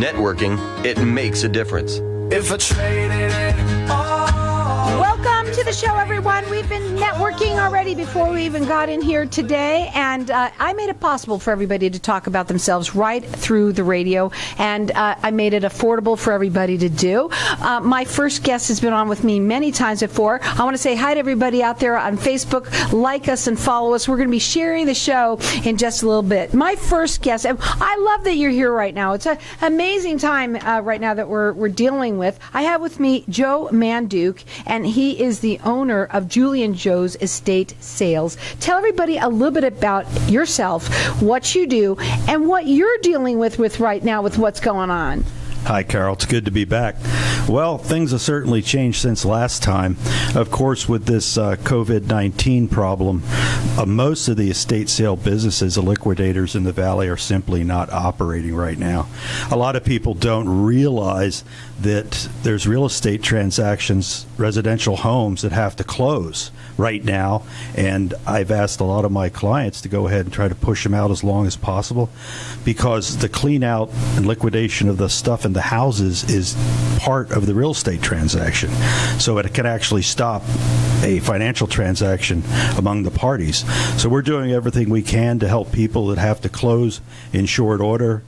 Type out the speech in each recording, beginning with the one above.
Networking, it makes a difference. If I traded it all. Welcome to the show, everyone. We've been networking already before we even got in here today, and I made it possible for everybody to talk about themselves right through the radio, and I made it affordable for everybody to do. My first guest has been on with me many times before. I want to say hi to everybody out there on Facebook. Like us and follow us. We're going to be sharing the show in just a little bit. My first guest, and I love that you're here right now. It's an amazing time right now that we're dealing with. I have with me Joe Manduke, and he is the owner of Julie and Joe's Estate Sales. Tell everybody a little bit about yourself, what you do, and what you're dealing with right now with what's going on. Hi, Carol. It's good to be back. Well, things have certainly changed since last time. Of course, with this COVID-19 problem, most of the estate sale businesses, the liquidators in the Valley, are simply not operating right now. A lot of people don't realize that there's real estate transactions, residential homes that have to close right now, and I've asked a lot of my clients to go ahead and try to push them out as long as possible, because the clean out and liquidation of the stuff in the houses is part of the real estate transaction. So it can actually stop a financial transaction among the parties. So we're doing everything we can to help people that have to close in short order.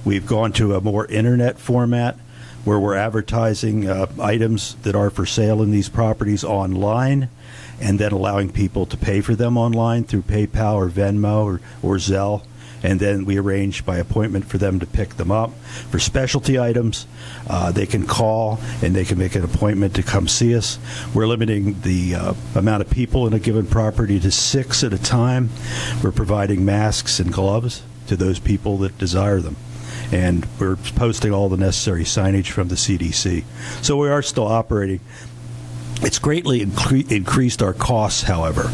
We've gone to a more internet format where we're advertising items that are for sale in these properties online, and then allowing people to pay for them online through PayPal or Venmo or Zelle. And then we arrange by appointment for them to pick them up. For specialty items, they can call and they can make an appointment to come see us. We're limiting the amount of people in a given property to 6 at a time. We're providing masks and gloves to those people that desire them. And we're posting all the necessary signage from the CDC. So we are still operating. It's greatly increased our costs, however,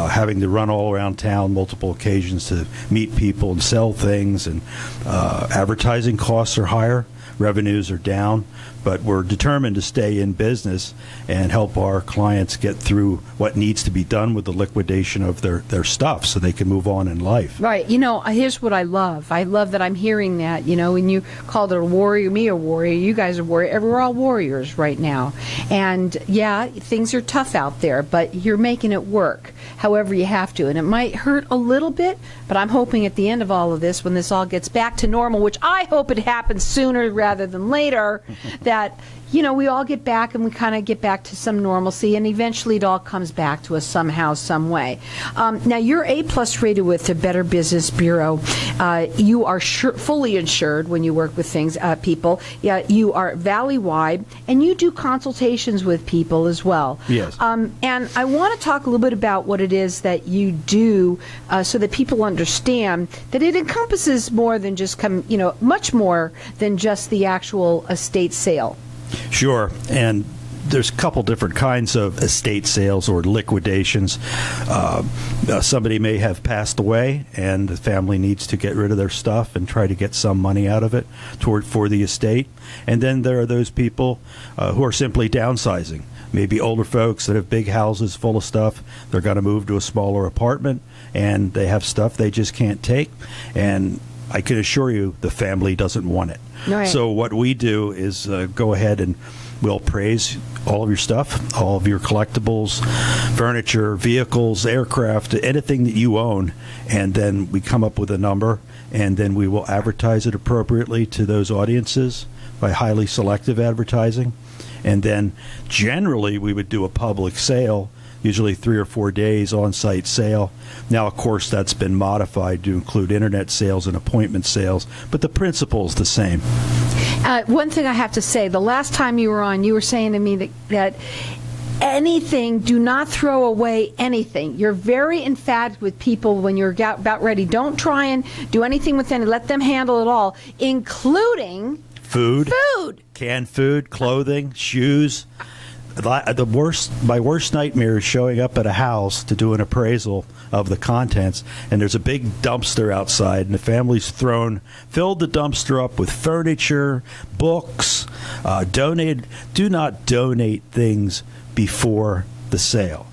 having to run all around town multiple occasions to meet people and sell things, and advertising costs are higher, revenues are down, but we're determined to stay in business and help our clients get through what needs to be done with the liquidation of their stuff so they can move on in life. Right. You know, here's what I love. I love that I'm hearing that, you know, when you called it a warrior, me a warrior, you guys are warrior. We're all warriors right now. And, yeah, things are tough out there, but you're making it work however you have to. And it might hurt a little bit, but I'm hoping at the end of all of this, when this all gets back to normal, which I hope it happens sooner rather than later, that, you know, we all get back and we kind of get back to some normalcy, and eventually it all comes back to us somehow, some way. Now, you're A+ rated with the Better Business Bureau. You are fully insured when you work with people. Yeah, you are valley-wide, and you do consultations with people as well. Yes. And I want to talk a little bit about what it is that you do so that people understand that it encompasses more than just much more than just the actual estate sale. Sure. And there's a couple different kinds of estate sales or liquidations. Somebody may have passed away and the family needs to get rid of their stuff and try to get some money out of it for the estate. And then there are those people who are simply downsizing. Maybe older folks that have big houses full of stuff. They're going to move to a smaller apartment and they have stuff they just can't take. And I can assure you the family doesn't want it. Right. So what we do is go ahead and we'll appraise all of your stuff, all of your collectibles, furniture, vehicles, aircraft, anything that you own, and then we come up with a number, and then we will advertise it appropriately to those audiences by highly selective advertising. And then generally we would do a public sale, usually 3 or 4 days on-site sale. Now, of course, that's been modified to include internet sales and appointment sales, but the principle is the same. One thing I have to say, the last time you were on, you were saying to me that anything, do not throw away anything. You're very emphatic with people when you're about ready. Don't try and do anything with any. Let them handle it all, including food, canned food, clothing, shoes. My worst nightmare is showing up at a house to do an appraisal of the contents, and there's a big dumpster outside, and the family's filled the dumpster up with furniture, books. Do not donate things before the sale.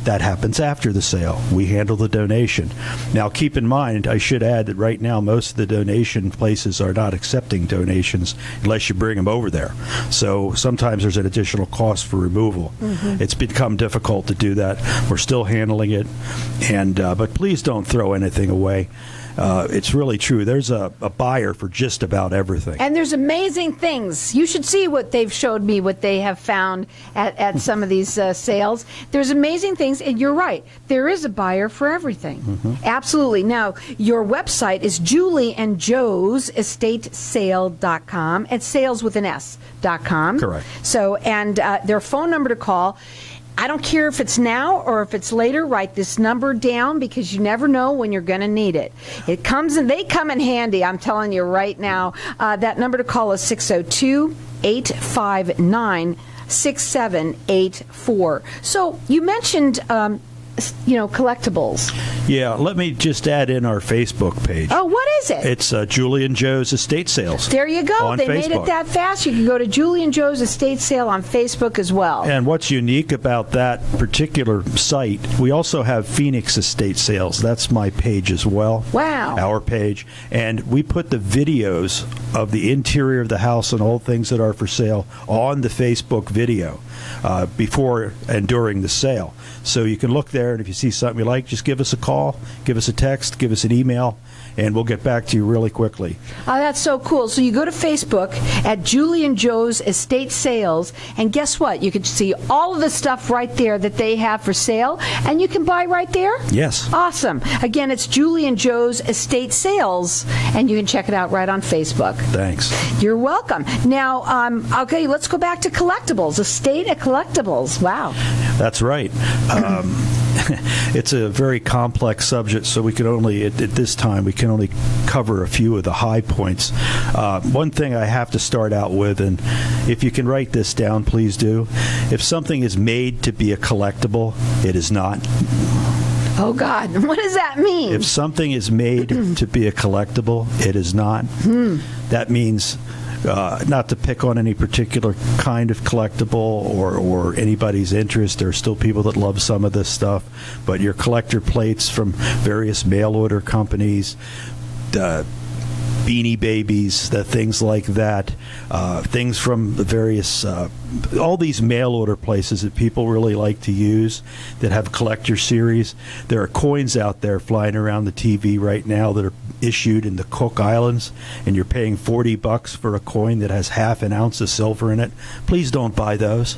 That happens after the sale. We handle the donation. Now, keep in mind, I should add that right now most of the donation places are not accepting donations unless you bring them over there. So sometimes there's an additional cost for removal. It's become difficult to do that. We're still handling it, and but please don't throw anything away. It's really true. There's a buyer for just about everything. And there's amazing things. You should see what they've showed me, what they have found at some of these sales. There's amazing things, and you're right. There is a buyer for everything. Absolutely. Now, your website is julieandjoe'sestatesale.com. It's sales with an S.com. Correct. So, and their phone number to call. I don't care if it's now or if it's later. Write this number down because you never know when you're going to need it. It comes and they come in handy. I'm telling you right now. That number to call is 602-859-6784. So you mentioned, collectibles. Yeah, let me just add in our Facebook page. Oh, what is it? It's Julie and Joe's Estate Sales. There you go. On They Facebook. made it that fast. You can go to Julie and Joe's Estate Sale on Facebook as well. And what's unique about that particular site, we also have Phoenix Estate Sales. That's my page as well. Wow. Our page. And we put the videos of the interior of the house and all things that are for sale on the Facebook video before and during the sale. So you can look there, and if you see something you like, just give us a call, give us a text, give us an email, and we'll get back to you really quickly. Oh, that's so cool. So you go to Facebook at Julie and Joe's Estate Sales, and guess what? You can see all of the stuff right there that they have for sale, and you can buy right there? Yes. Awesome. Again, it's Julie and Joe's Estate Sales, and you can check it out right on Facebook. Thanks. You're welcome. Now, okay, let's go back to collectibles. Estate of collectibles. Wow. That's right. It's a very complex subject, so we can only, at this time, we can only cover a few of the high points. One thing I have to start out with, and if you can write this down, please do. If something is made to be a collectible, it is not. Oh, God. What does that mean? If something is made to be a collectible, it is not. That means not to pick on any particular kind of collectible or anybody's interest. There are still people that love some of this stuff, but your collector plates from various mail order companies, Beanie Babies, things like that, things from the various, all these mail order places that people really like to use that have collector series. There are coins out there flying around the TV right now that are issued in the Cook Islands, and you're paying $40 for a coin that has half an ounce of silver in it. Please don't buy those.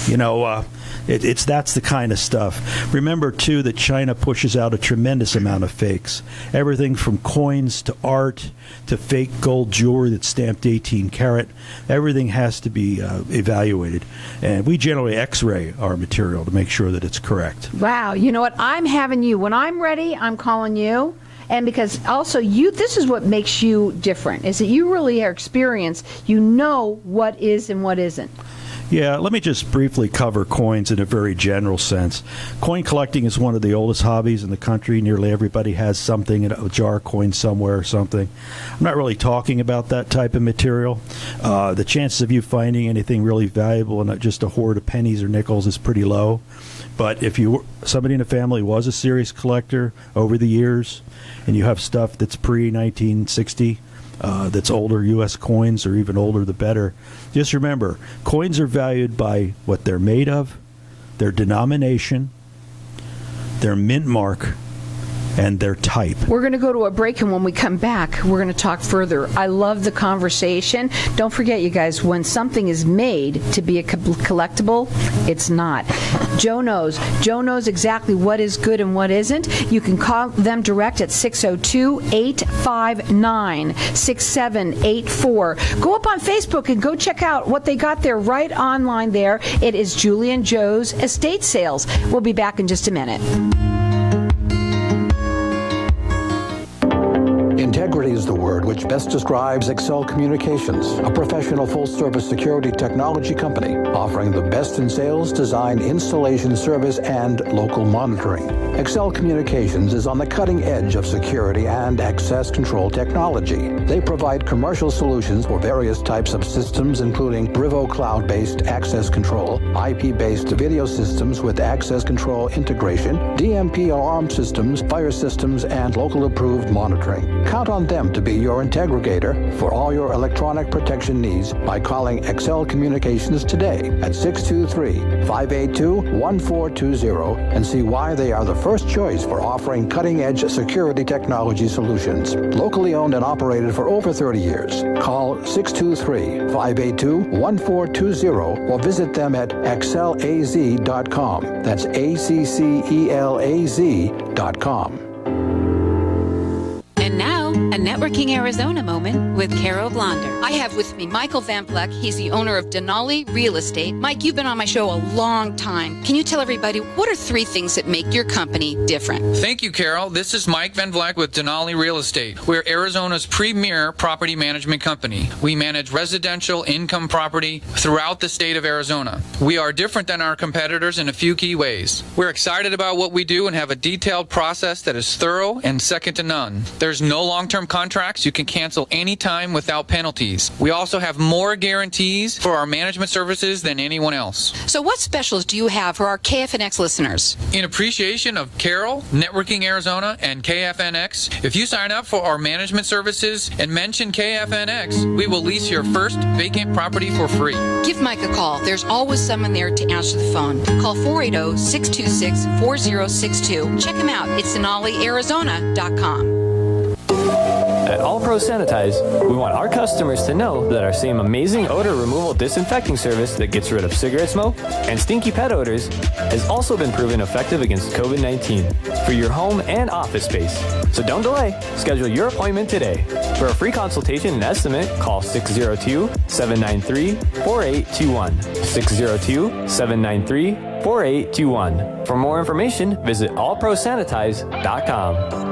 That's the kind of stuff. Remember, too, that China pushes out a tremendous amount of fakes. Everything from coins to art to fake gold jewelry that's stamped 18 karat. Everything has to be evaluated. And we generally x-ray our material to make sure that it's correct. Wow. You know what? I'm having you. When I'm ready, I'm calling you. And because also this is what makes you different, is that you really are experienced. You know what is and what isn't. Yeah, let me just briefly cover coins in a very general sense. Coin collecting is one of the oldest hobbies in the country. Nearly everybody has something, a jar of coins somewhere or something. I'm not really talking about that type of material. The chances of you finding anything really valuable and not just a hoard of pennies or nickels is pretty low. But if somebody in the family was a serious collector over the years, and you have stuff that's pre-1960, that's older U.S. coins, or even older the better, just remember, coins are valued by what they're made of, their denomination, their mint mark, and their type. We're going to go to a break, and when we come back, we're going to talk further. I love the conversation. Don't forget, you guys, when something is made to be a collectible, it's not. Joe knows. Joe knows exactly what is good and what isn't. You can call them direct at 602-859-6784. Go up on Facebook and go check out what they got there right online there. It is Julie and Joe's Estate Sales. We'll be back in just a minute. Integrity is the word which best describes Excel Communications, a professional full-service security technology company offering the best in sales, design, installation, service, and local monitoring. Excel Communications is on the cutting edge of security and access control technology. They provide commercial solutions for various types of systems, including Brivo cloud-based access control, IP-based video systems with access control integration, DMP alarm systems, fire systems, and local approved monitoring. Count on them to be your integrator for all your electronic protection needs by calling Excel Communications today at 623-582-1420 and see why they are the first choice for offering cutting-edge security technology solutions. Locally owned and operated for over 30 years. Call 623-582-1420 or visit them at accelaz.com. That's ACCELAZ.com. And now, a Networking Arizona moment with Carol Blonder. I have with me Michael Van Vleck. He's the owner of Denali Real Estate. Mike, you've been on my show a long time. Can you tell everybody what are 3 things that make your company different? Thank you, Carol. This is Mike Van Vleck with Denali Real Estate. We're Arizona's premier property management company. We manage residential income property throughout the state of Arizona. We are different than our competitors in a few key ways. We're excited about what we do and have a detailed process that is thorough and second to none. There's no long-term contracts. You can cancel anytime without penalties. We also have more guarantees for our management services than anyone else. So what specials do you have for our KFNX listeners? In appreciation of Carol, Networking Arizona, and KFNX, if you sign up for our management services and mention KFNX, we will lease your first vacant property for free. Give Mike a call. There's always someone there to answer the phone. Call 480-626-4062. Check him out. It's DenaliArizona.com. At All Pro Sanitize, we want our customers to know that our same amazing odor removal disinfecting service that gets rid of cigarette smoke and stinky pet odors has also been proven effective against COVID-19 for your home and office space. So don't delay. Schedule your appointment today. For a free consultation and estimate, call 602-793-4821. 602-793-4821. For more information, visit allprosanitize.com.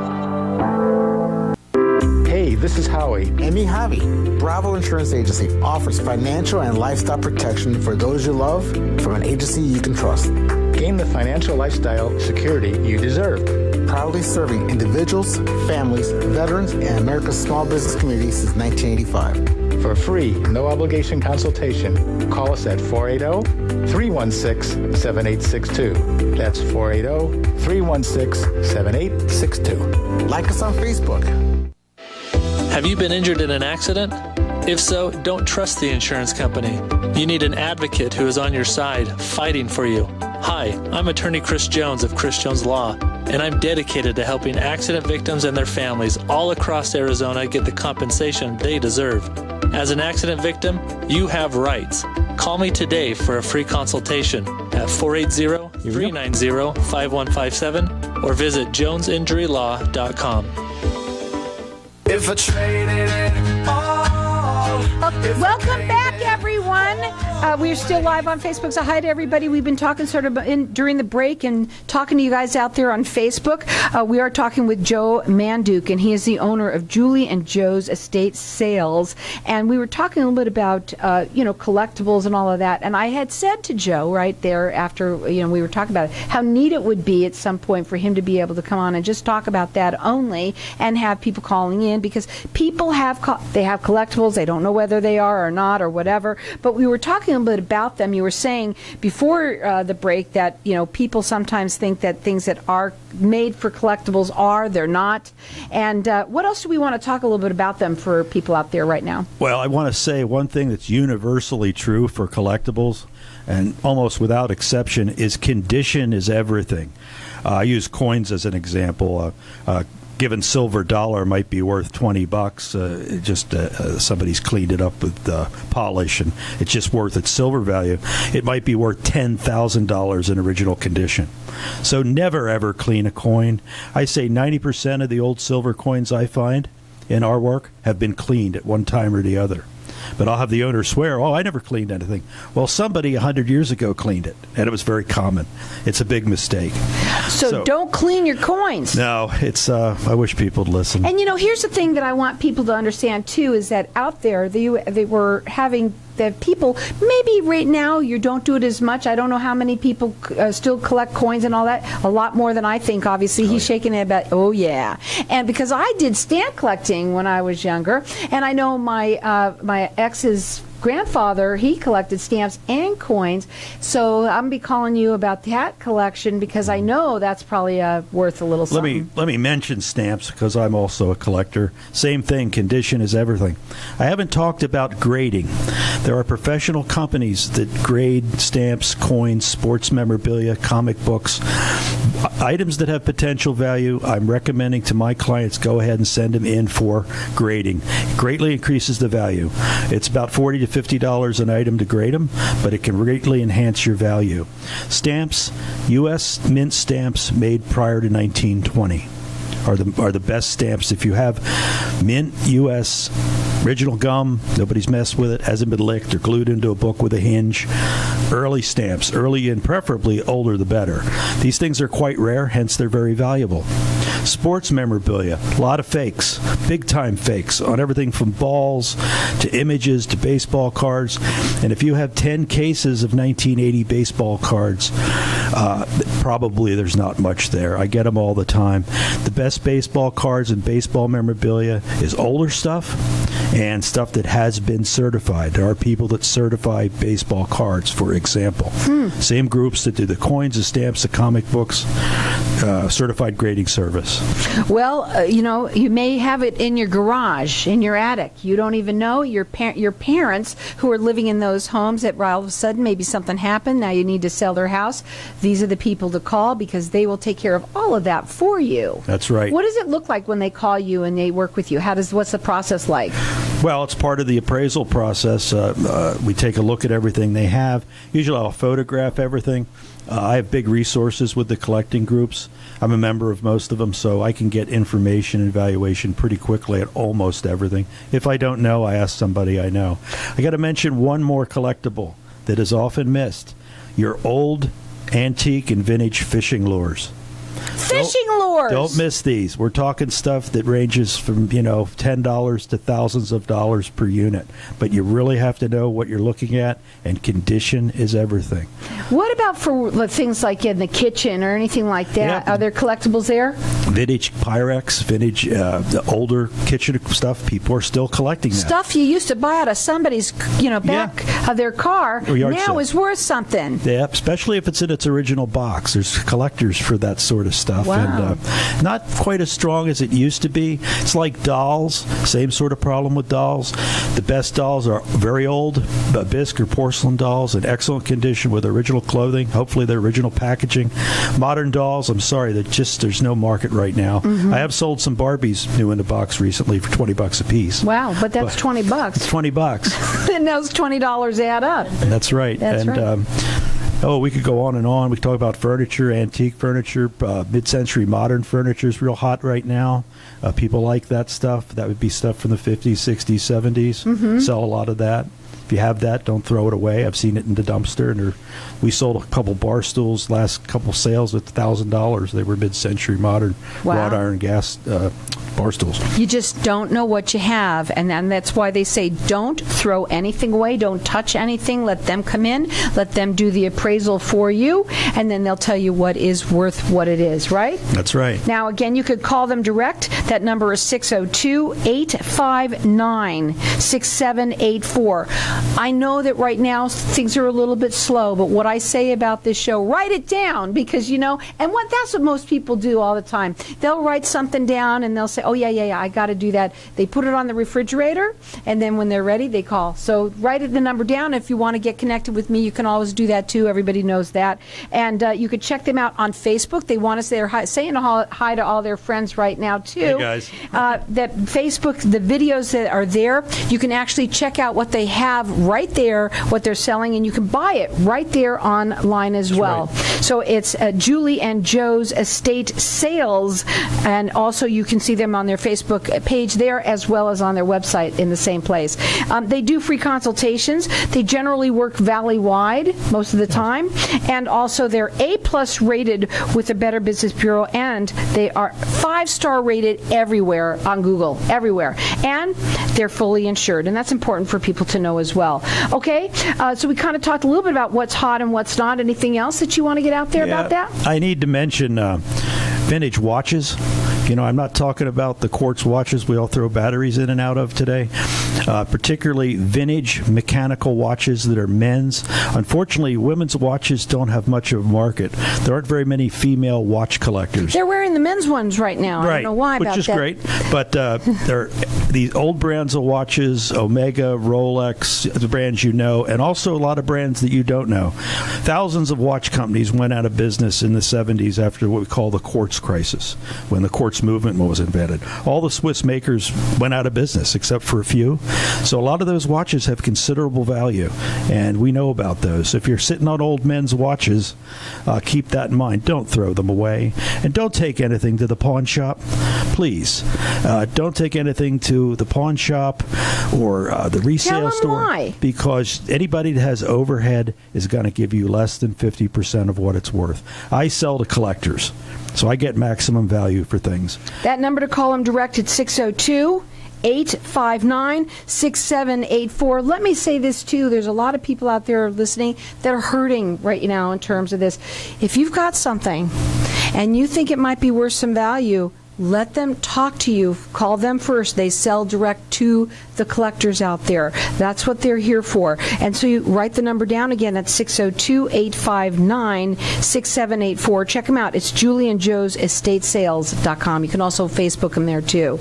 Hey, this is Howie. And me, Javi. Bravo Insurance Agency offers financial and lifestyle protection for those you love from an agency you can trust. Gain the financial lifestyle security you deserve. Proudly serving individuals, families, veterans, and America's small business community since 1985. For a free, no-obligation consultation, call us at 480-316-7862. That's 480-316-7862. Like us on Facebook. Have you been injured in an accident? If so, don't trust the insurance company. You need an advocate who is on your side, fighting for you. Hi, I'm attorney Chris Jones of Chris Jones Law, and I'm dedicated to helping accident victims and their families all across Arizona get the compensation they deserve. As an accident victim, you have rights. Call me today for a free consultation at 480-390-5157 or visit jonesinjurylaw.com. If I traded it all. Welcome back, everyone. We're still live on Facebook, so hi to everybody. We've been talking sort of during the break and talking to you guys out there on Facebook. We are talking with Joe Manduke, and he is the owner of Julie and Joe's Estate Sales. And we were talking a little bit about, collectibles and all of that. And I had said to Joe right there after, we were talking about it, how neat it would be at some point for him to be able to come on and just talk about that only and have people calling in, because people they have collectibles. They don't know whether they are or not or whatever. But we were talking a bit about them. You were saying before the break that people sometimes think that things that are made for collectibles they're not. And what else do we want to talk a little bit about them for people out there right now? Well, I want to say one thing that's universally true for collectibles, and almost without exception, is condition is everything. I use coins as an example. Given silver dollar might be worth $20. Somebody's cleaned it up with polish, and it's just worth its silver value. It might be worth $10,000 in original condition. So never ever clean a coin. I say 90% of the old silver coins I find in our work have been cleaned at one time or the other. But I'll have the owner swear, I never cleaned anything. Well, somebody 100 years ago cleaned it, and it was very common. It's a big mistake. So don't clean your coins. No, it's. I wish people would listen. And here's the thing that I want people to understand too is that out there they were having that people maybe right now you don't do it as much. I don't know how many people still collect coins and all that. A lot more than I think. Obviously, he's shaking it about. Oh yeah, and because I did stamp collecting when I was younger, and I know my ex's grandfather, he collected stamps and coins, so I'm be calling you about that collection because I know that's probably worth a little something. Let me mention stamps because I'm also a collector. Same thing, condition is everything. I haven't talked about grading. There are professional companies that grade stamps, coins, sports memorabilia, comic books, items that have potential value. I'm recommending to my clients go ahead and send them in for grading. It greatly increases the value. It's about $40 to $50 an item to grade them, but it can greatly enhance your value. Stamps, U.S. mint stamps made prior to 1920 are the best stamps. If you have mint U.S. original gum, nobody's messed with it, hasn't been licked or glued into a book with a hinge. Early stamps, early and preferably older the better. These things are quite rare, hence they're very valuable. Sports memorabilia, a lot of fakes, big time fakes on everything from balls to images to baseball cards. And if you have 10 cases of 1980 baseball cards, probably there's not much there. I get them all the time. The best baseball cards and baseball memorabilia is older stuff and stuff that has been certified. There are people that certify baseball cards, for example. Same groups that do the coins, the stamps, the comic books, certified grading service. Well, you may have it in your garage, in your attic. You don't even know. Your parents who are living in those homes that all of a sudden maybe something happened, now you need to sell their house. These are the people to call because they will take care of all of that for you. That's right. What does it look like when they call you and they work with you? What's the process like? Well, it's part of the appraisal process. We take a look at everything they have. Usually I'll photograph everything. I have big resources with the collecting groups. I'm a member of most of them, so I can get information and evaluation pretty quickly at almost everything. If I don't know, I ask somebody I know. I got to mention one more collectible that is often missed. Your old, antique, and vintage fishing lures. Fishing lures. Don't miss these. We're talking stuff that ranges from, $10 to thousands of dollars per unit. But you really have to know what you're looking at, and condition is everything. What about for things like in the kitchen or anything like that? Yeah. Are there collectibles there? Vintage Pyrex, vintage, the older kitchen stuff, people are still collecting that. Stuff you used to buy out of somebody's, back of their car, now is worth something. Yeah, especially if it's in its original box. There's collectors for that sort of stuff. Wow. And not quite as strong as it used to be. It's like dolls, same sort of problem with dolls. The best dolls are very old, bisque or porcelain dolls in excellent condition with original clothing, hopefully their original packaging. Modern dolls, I'm sorry, there's no market right now. Mm-hmm. I have sold some Barbies new in the box recently for $20 a piece. Wow, but that's $20. It's $20. And those $20 add up. That's right. That's right. We could go on and on. We could talk about furniture, antique furniture, mid-century modern furniture is real hot right now. People like that stuff. That would be stuff from the 50s, 60s, 70s. Mm-hmm. Sell a lot of that. If you have that, don't throw it away. I've seen it in the dumpster. And we sold a couple bar stools last couple sales at $1,000. They were mid-century modern wrought iron gas bar stools. You just don't know what you have, and then that's why they say don't throw anything away, don't touch anything, let them come in, let them do the appraisal for you, and then they'll tell you what is worth what it is, right? That's right. Now, again, you could call them direct. That number is 602-859-6784. I know that right now things are a little bit slow, but what I say about this show, write it down, because, and that's what most people do all the time. They'll write something down and they'll say, oh, yeah, I got to do that. They put it on the refrigerator, and then when they're ready, they call. So write the number down. If you want to get connected with me, you can always do that, too. Everybody knows that. And you could check them out on Facebook. They want us there saying hi to all their friends right now, too. Hey, guys. That Facebook, the videos that are there, you can actually check out what they have right there, what they're selling, and you can buy it right there online as well. Right. So it's Julie and Joe's Estate Sales, and also you can see them them on their Facebook page there as well as on their website in the same place. They do free consultations. They generally work valley-wide most of the time, and also they're A-plus rated with the Better Business Bureau, and they are 5-star rated everywhere on Google, everywhere, and they're fully insured, and that's important for people to know as well. Okay, so we kind of talked a little bit about what's hot and what's not. Anything else that you want to get out there about that? I need to mention vintage watches. You know, I'm not talking about the quartz watches we all throw batteries in and out of today, particularly vintage mechanical watches that are men's. Unfortunately, women's watches don't have much of a market. There aren't very many female watch collectors. They're wearing the men's ones right now. Right, I don't know why about that. which is great. But they're these old brands of watches, Omega, Rolex, the brands you know, and also a lot of brands that you don't know. Thousands of watch companies went out of business in the 70s after what we call the quartz crisis, when the quartz movement was invented. All the Swiss makers went out of business except for a few. So a lot of those watches have considerable value, and we know about those. If you're sitting on old men's watches, keep that in mind. Don't throw them away, and don't take anything to the pawn shop. Please, don't take anything to the pawn shop or the resale store. Why? Because anybody that has overhead is going to give you less than 50% of what it's worth. I sell to collectors, so I get maximum value for things. That number to call them direct at 602-859-6784. Let me say this, too. There's a lot of people out there listening that are hurting right now in terms of this. If you've got something and you think it might be worth some value, let them talk to you. Call them first. They sell direct to the collectors out there. That's what they're here for. And so you write the number down again at 602-859-6784. Check them out. It's JulieandJoesEstateSales.com. You can also Facebook them there, too.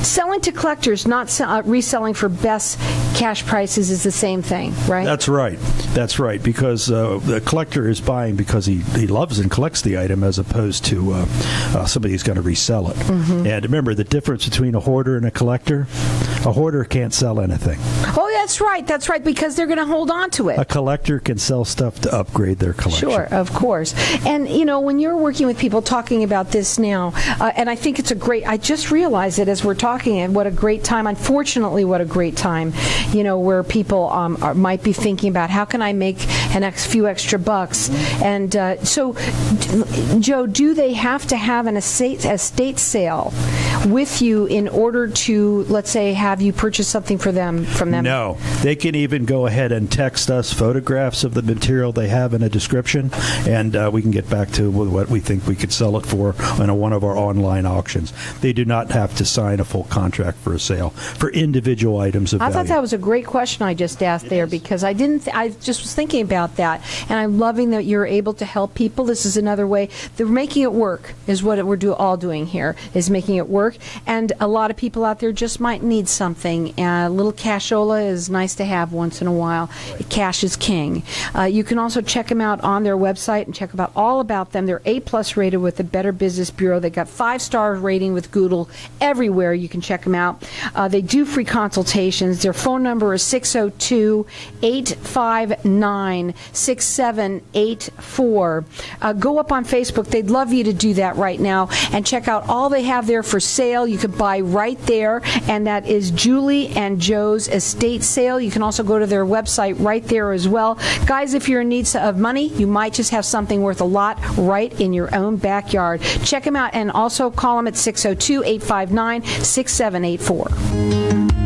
Selling to collectors, not reselling for best cash prices is the same thing, right? That's right. That's right. Because the collector is buying because he loves and collects the item as opposed to somebody who's going to resell it. Mm-hmm. And remember, the difference between a hoarder and a collector, a hoarder can't sell anything. Oh, that's right. That's right, because they're going to hold on to it. A collector can sell stuff to upgrade their collection. Sure, of course. And, you know, when you're working with people talking about this now, and I think it's a great, I just realized it as we're talking, and what a great time, unfortunately, what a great time, you know, where people might be thinking about how can I make few extra bucks. And so, Joe, do they have to have an estate sale with you in order to, let's say, have you purchase something from them? No. They can even go ahead and text us photographs of the material they have in a description, and we can get back to what we think we could sell it for on one of our online auctions. They do not have to sign a full contract for a sale for individual items of value. I thought that was a great question I just asked there, because I just was thinking about that, and I'm loving that you're able to help people. This is another way. They're making it work is what we're all doing here, is making it work. And a lot of people out there just might need something. A little cashola is nice to have once in a while. Cash is king. You can also check them out on their website and check about all about them. They're A-plus rated with the Better Business Bureau. They got 5-star rating with Google everywhere. You can check them out. They do free consultations. Their phone number is 602-859-6784. Go up on Facebook. They'd love you to do that right now and check out all they have there for sale. You could buy right there, and that is Julie and Joe's Estate Sale. You can also go to their website right there as well. Guys, if you're in need of money, you might just have something worth a lot right in your own backyard. Check them out, and also call them at 602-859-6784.